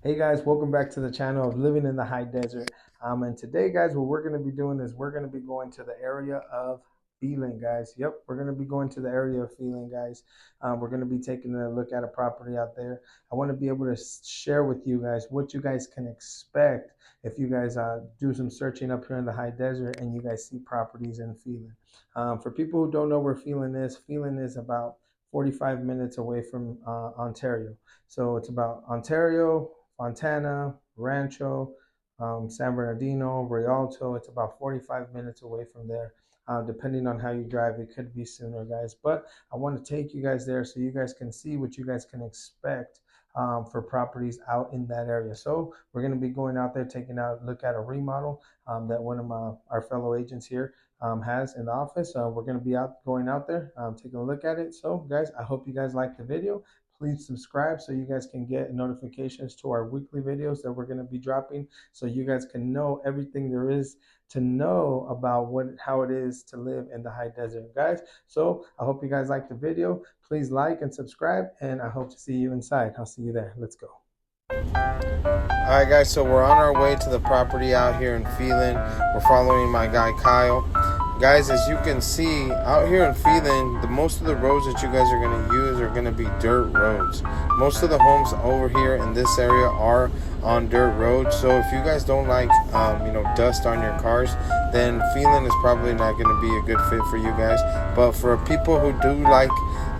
Hey guys, welcome back to the channel of Living in the High Desert. And today, guys, what we're going to be doing is we're going to be going to the area of Phelan, guys. Yep, we're going to be going to the area of Phelan, guys. We're going to be taking a look at a property out there. I want to be able to share with you guys what you guys can expect if you guys do some searching up here in the High Desert and you guys see properties in Phelan. For people who don't know where Phelan is about 45 minutes away from Ontario. So it's about Ontario, Fontana, Rancho, San Bernardino, Rialto. It's about 45 minutes away from there. Depending on how you drive, it could be sooner, guys. But I want to take you guys there so you guys can see what you guys can expect for properties out in that area. So we're going to be going out there, taking a look at a remodel that one of our fellow agents here has in the office. We're going to be going out there, taking a look at it. So, guys, I hope you guys like the video. Please subscribe so you guys can get notifications to our weekly videos that we're going to be dropping, so you guys can know everything there is to know about how it is to live in the high desert, guys. So I hope you guys like the video. Please like and subscribe, and I hope to see you inside. I'll see you there. Let's go. All right, guys, so we're on our way to the property out here in Phelan. We're following my guy Kyle. Guys, as you can see out here in Phelan, most of the roads that you guys are going to use are going to be dirt roads. Most of the homes over here in this area are on dirt roads. So if you guys don't like dust on your cars, then Phelan is probably not going to be a good fit for you guys. But for people who do like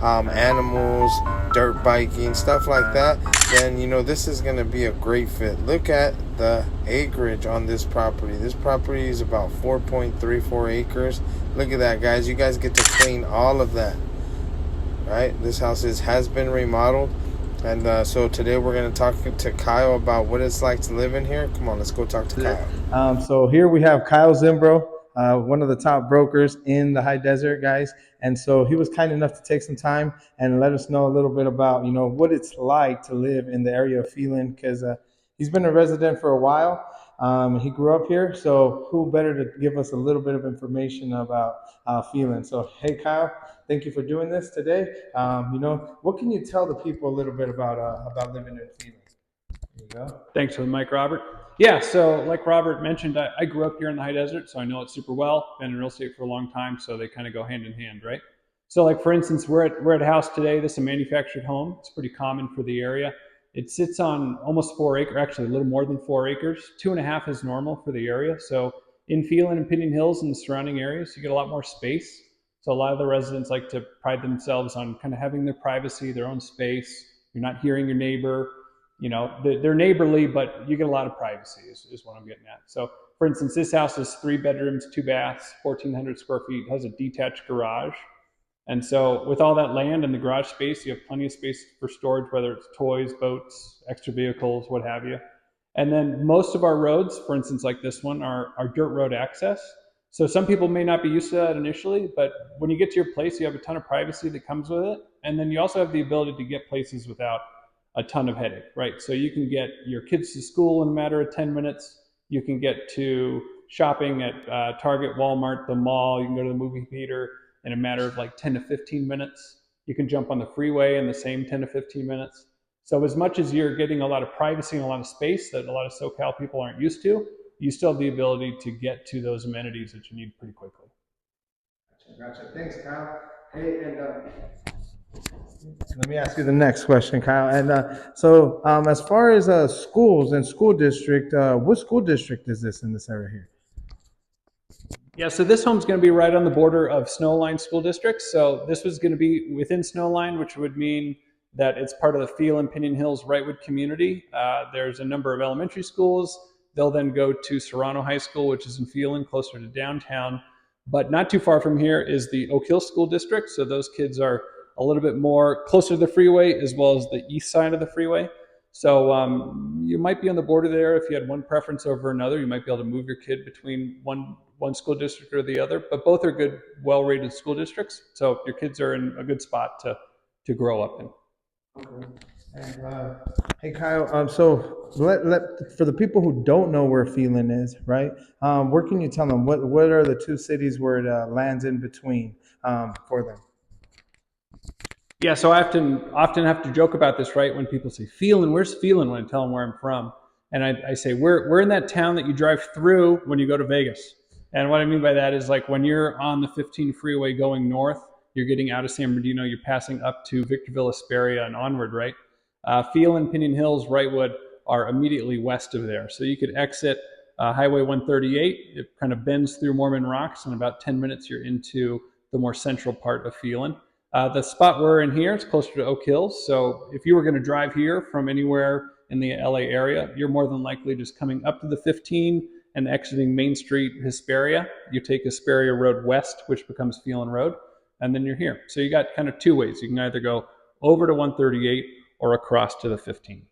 animals, dirt biking, stuff like that, then this is going to be a great fit. Look at the acreage on this property. This property is about 4.34 acres. Look at that, guys. You guys get to clean all of that, right? This house has been remodeled, and so today we're going to talk to Kyle about what it's like to live in here. Come on, let's go talk to Kyle. So here we have Kyle Zimbro, one of the top brokers in the high desert, guys. And so he was kind enough to take some time and let us know a little bit about what it's like to live in the area of Phelan, because he's been a resident for a while. He grew up here, so who better to give us a little bit of information about Phelan? So hey, Kyle, thank you for doing this today. What can you tell the people a little bit about living in Phelan? There you go. Thanks for the mic, Robert. Yeah, so like Robert mentioned, I grew up here in the high desert, so I know it super well. Been in real estate for a long time, so they kind of go hand in hand, right? So like for instance, we're at a house today. This is a manufactured home. It's pretty common for the area. It sits on almost 4 acres, actually a little more than 4 acres. 2.5 is normal for the area. So in Phelan and Pinion Hills and the surrounding areas, you get a lot more space. So a lot of the residents like to pride themselves on kind of having their privacy, their own space. You're not hearing your neighbor. They're neighborly, but you get a lot of privacy is what I'm getting at. So for instance, this house is 3 bedrooms, 2 baths, 1,400 square feet, has a detached garage. And so with all that land and the garage space, you have plenty of space for storage, whether it's toys, boats, extra vehicles, what have you. And then most of our roads, for instance, like this one, are dirt road access. So some people may not be used to that initially, but when you get to your place, you have a ton of privacy that comes with it. And then you also have the ability to get places without a ton of headache, right? So you can get your kids to school in a matter of 10 minutes. You can get to shopping at Target, Walmart, the mall. You can go to the movie theater in a matter of like 10 to 15 minutes. You can jump on the freeway in the same 10 to 15 minutes. So as much as you're getting a lot of privacy and a lot of space that a lot of SoCal people aren't used to, you still have the ability to get to those amenities that you need pretty quickly. Gotcha. Thanks, Kyle. Hey, and let me ask you the next question, Kyle. And as far as schools and school district, what school district is this in this area here? Yeah, so this home's going to be right on the border of Snowline School District. So this was going to be within Snowline, which would mean that it's part of the Phelan Pinion Hills Wrightwood community. There's a number of elementary schools. They'll then go to Serrano High School, which is in Phelan, closer to downtown. But not too far from here is the Oak Hill School District. So those kids are a little bit more closer to the freeway, as well as the east side of the freeway. So you might be on the border there. If you had one preference over another, you might be able to move your kid between one school district or the other. But both are good, well-rated school districts. So your kids are in a good spot to grow up in. Okay. And hey, Kyle. So for the people who don't know where Phelan is, right? Where can you tell them what are the two cities where it lands in between for them? Yeah, so I often have to joke about this, right? When people say Phelan, where's Phelan? When I tell them where I'm from, and I say we're in that town that you drive through when you go to Vegas. And what I mean by that is like when you're on the 15 freeway going north, you're getting out of San Bernardino, you're passing up to Victorville, Hesperia, and onward, right? Phelan, Pinion Hills, Wrightwood are immediately west of there, so you could exit Highway 138. It kind of bends through Mormon Rocks, and in about 10 minutes you're into the more central part of Phelan. The spot we're in here is closer to Oak Hills. So if you were going to drive here from anywhere in the LA area, you're more than likely just coming up to the 15 and exiting Main Street, Hesperia. You take Hesperia Road west, which becomes Phelan Road, and then you're here. So you got kind of two ways. You can either go over to 138 or across to the 15.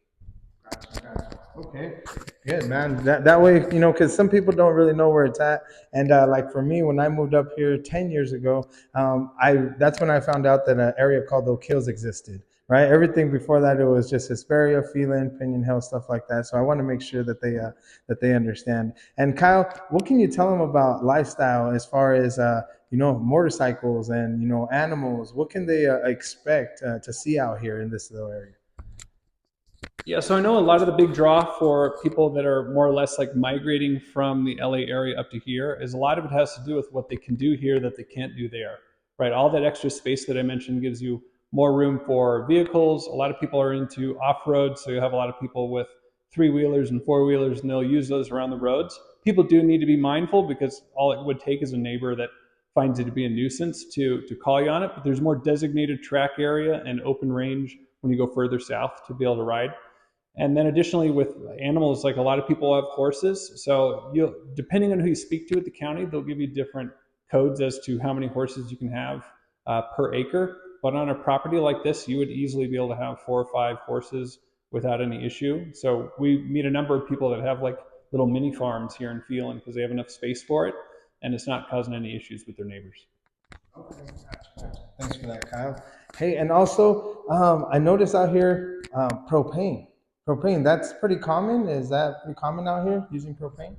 Okay, good man. That way, because some people don't really know where it's at, and like for me, when I moved up here 10 years ago, I that's when I found out that an area called Oak Hills existed. Right, everything before that it was just Hesperia, Phelan, Pinion Hill, stuff like that. So I want to make sure that they understand. And Kyle, what can you tell them about lifestyle as far as motorcycles and animals? What can they expect to see out here in this little area? Yeah, so I know a lot of the big draw for people that are more or less like migrating from the LA area up to here is a lot of it has to do with what they can do here that they can't do there, right? All that extra space that I mentioned gives you more room for vehicles. A lot of people are into off road, so you have a lot of people with three wheelers and four wheelers, and they'll use those around the roads. People do need to be mindful because all it would take is a neighbor that finds it to be a nuisance to call you on it. But there's more designated track area and open range when you go further south to be able to ride. And then additionally with animals, like a lot of people have horses. So you depending on who you speak to at the county, they'll give you different codes as to how many horses you can have per acre. But on a property like this, you would easily be able to have 4 or 5 horses without any issue. So we meet a number of people that have like little mini farms here in Phelan because they have enough space for it, and it's not causing any issues with their neighbors. Okay, gotcha. Thanks for that, Kyle. Hey, and also, I noticed out here propane. Propane, that's pretty common. Is that pretty common out here using propane?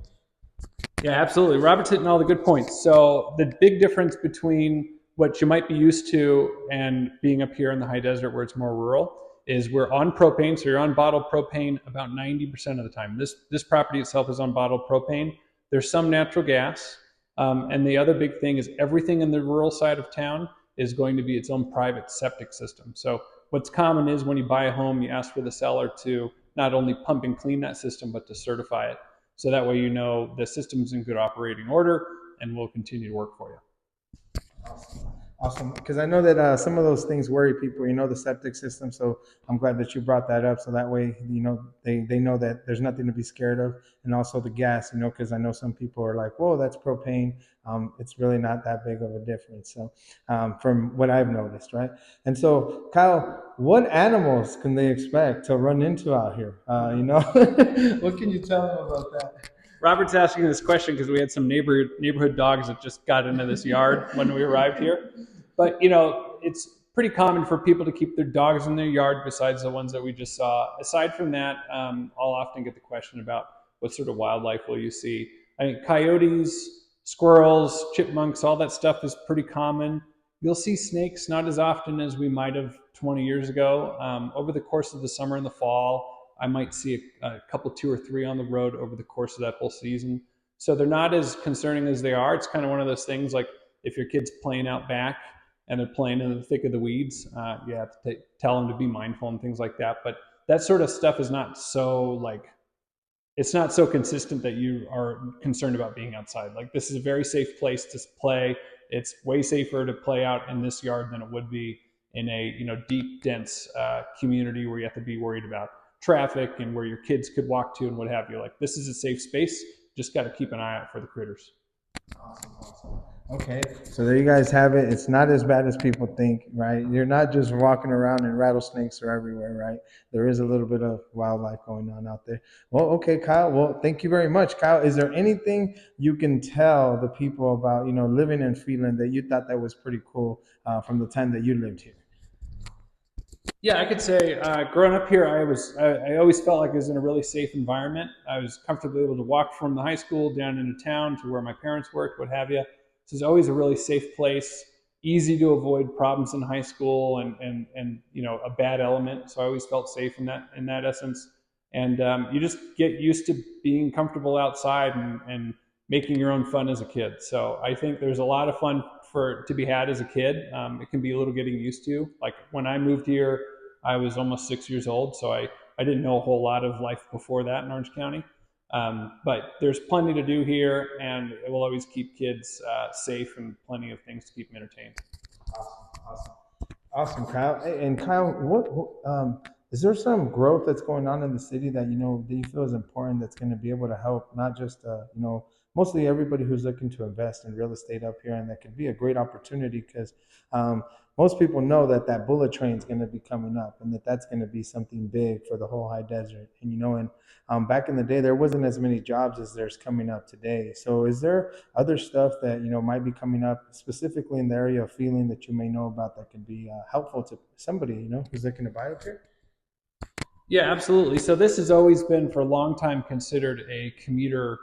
Yeah, absolutely. Robert's hitting all the good points. So the big difference between what you might be used to and being up here in the high desert where it's more rural is we're on propane. So you're on bottled propane about 90% of the time. This property itself is on bottled propane. There's some natural gas. And the other big thing is everything in the rural side of town is going to be its own private septic system. So what's common is when you buy a home, you ask for the seller to not only pump and clean that system, but to certify it. So that way you know the system's in good operating order and will continue to work for you. Awesome. Awesome. Because I know that some of those things worry people, the septic system. So I'm glad that you brought that up. So that way, they know that there's nothing to be scared of. And also the gas, because I know some people are like, whoa, that's propane. It's really not that big of a difference. So from what I've noticed, right? And so, Kyle, what animals can they expect to run into out here? What can you tell them about that? Robert's asking this question because we had some neighborhood dogs that just got into this yard when we arrived here. But it's pretty common for people to keep their dogs in their yard besides the ones that we just saw. Aside from that, I'll often get the question about what sort of wildlife will you see. I think coyotes, squirrels, chipmunks, all that stuff is pretty common. You'll see snakes not as often as we might have 20 years ago. Over the course of the summer and the fall, I might see a couple, 2 or 3 on the road over the course of that whole season. So they're not as concerning as they are. It's kind of one of those things like if your kid's playing out back and they're playing in the thick of the weeds, you have to tell them to be mindful and things like that. But that sort of stuff is not so it's not so consistent that you are concerned about being outside. Like this is a very safe place to play. It's way safer to play out in this yard than it would be in a deep, dense community where you have to be worried about traffic and where your kids could walk to and what have you. Like this is a safe space. Just got to keep an eye out for the critters. Awesome, awesome. Okay, so there you guys have it. It's not as bad as people think, right? You're not just walking around and rattlesnakes are everywhere, right? There is a little bit of wildlife going on out there. Well, okay, Kyle. Well, thank you very much, Kyle. Is there anything you can tell the people about, living in Phelan that you thought that was pretty cool from the time that you lived here? Yeah, I could say growing up here, I always felt like I was in a really safe environment. I was comfortably able to walk from the high school down into town to where my parents worked, what have you. So it's always a really safe place. easy to avoid problems in high school and a bad element. So I always felt safe in that essence. And you just get used to being comfortable outside and making your own fun as a kid. So I think there's a lot of fun for to be had as a kid. It can be a little getting used to. Like when I moved here, I was almost 6 years old, so I didn't know a whole lot of life before that in Orange County. But there's plenty to do here, and it will always keep kids safe and plenty of things to keep them entertained. Awesome, awesome. Awesome, Kyle. Hey, and Kyle, is there some growth that's going on in the city that that you feel is important that's going to be able to help not just mostly everybody who's looking to invest in real estate up here, and that could be a great opportunity because most people know that that bullet train is going to be coming up, and that's going to be something big for the whole high desert. And back in the day, there wasn't as many jobs as there's coming up today. So, is there other stuff that might be coming up specifically in the area of feeling that you may know about that could be helpful to somebody who's looking to buy up here? Yeah, absolutely. So this has always been for a long time considered a commuter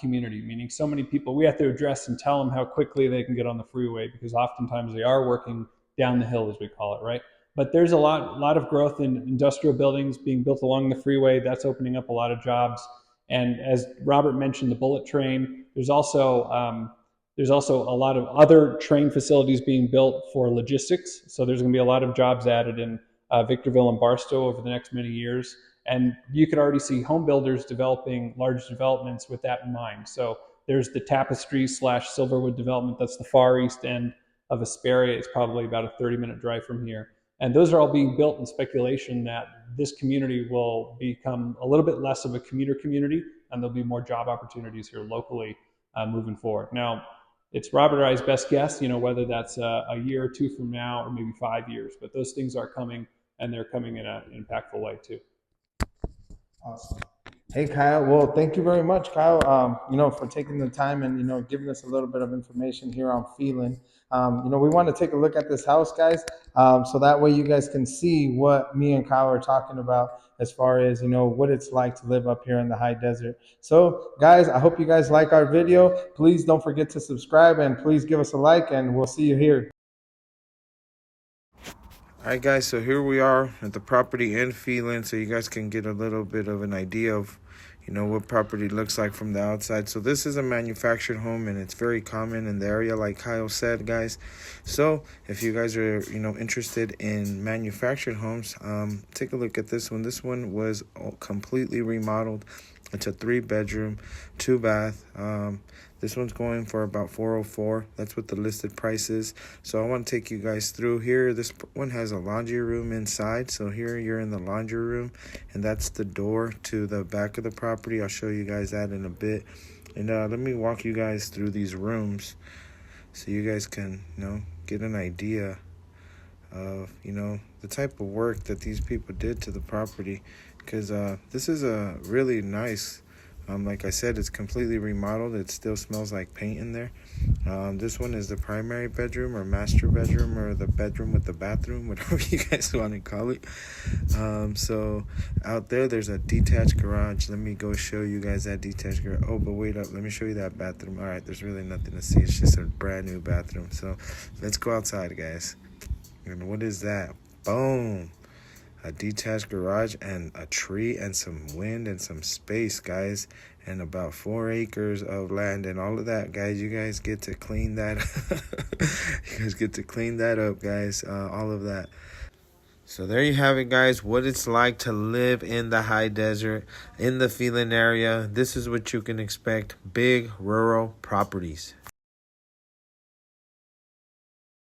community, meaning so many people we have to address and tell them how quickly they can get on the freeway because oftentimes they are working down the hill, as we call it, right? But there's a lot of growth in industrial buildings being built along the freeway. That's opening up a lot of jobs. And as Robert mentioned, the bullet train. There's also a lot of other train facilities being built for logistics. So there's going to be a lot of jobs added in Victorville and Barstow over the next many years. And you could already see home builders developing large developments with that in mind. So there's the Tapestry slash Silverwood development. That's the far east end of Hesperia. It's probably about a 30-minute drive from here. And those are all being built in speculation that this community will become a little bit less of a commuter community and there'll be more job opportunities here locally moving forward. Now, it's Robert or I's best guess, whether that's a year or two from now or maybe 5 years, but those things are coming and they're coming in an impactful way too. Awesome. Hey, Kyle. Well, thank you very much, Kyle. For taking the time and giving us a little bit of information here on Phelan. We want to take a look at this house, guys, so that way you guys can see what me and Kyle are talking about as far as what it's like to live up here in the high desert. So, guys, I hope you guys like our video. Please don't forget to subscribe and please give us a like, and we'll see you here. All right, guys, so here we are at the property in Phelan, so you guys can get a little bit of an idea of, what property looks like from the outside. So this is a manufactured home, and it's very common in the area, like Kyle said, guys. So if you guys are, interested in manufactured homes, take a look at this one. This one was completely remodeled. It's a 3-bedroom, 2-bath. This one's going for about 404. That's what the listed price is. So I want to take you guys through here. This one has a laundry room inside. So here you're in the laundry room, and that's the door to the back of the property. I'll show you guys that in a bit. And let me walk you guys through these rooms so you guys can, get an idea of, the type of work that these people did to the property. Because this is a really nice, like I said, it's completely remodeled. It still smells like paint in there. This one is the primary bedroom or master bedroom or the bedroom with the bathroom, whatever you guys want to call it. So out there's a detached garage. Let me go show you guys that detached garage. Oh, but wait up. Let me show you that bathroom. All right, there's really nothing to see. It's just a brand new bathroom. So let's go outside, guys. And what is that? Boom. A detached garage and a tree and some wind and some space, guys, and about 4 acres of land and all of that, guys. You guys get to clean that. You guys get to clean that up, guys. All of that. So there you have it, guys, what it's like to live in the high desert in the Phelan area. This is what you can expect: big rural properties.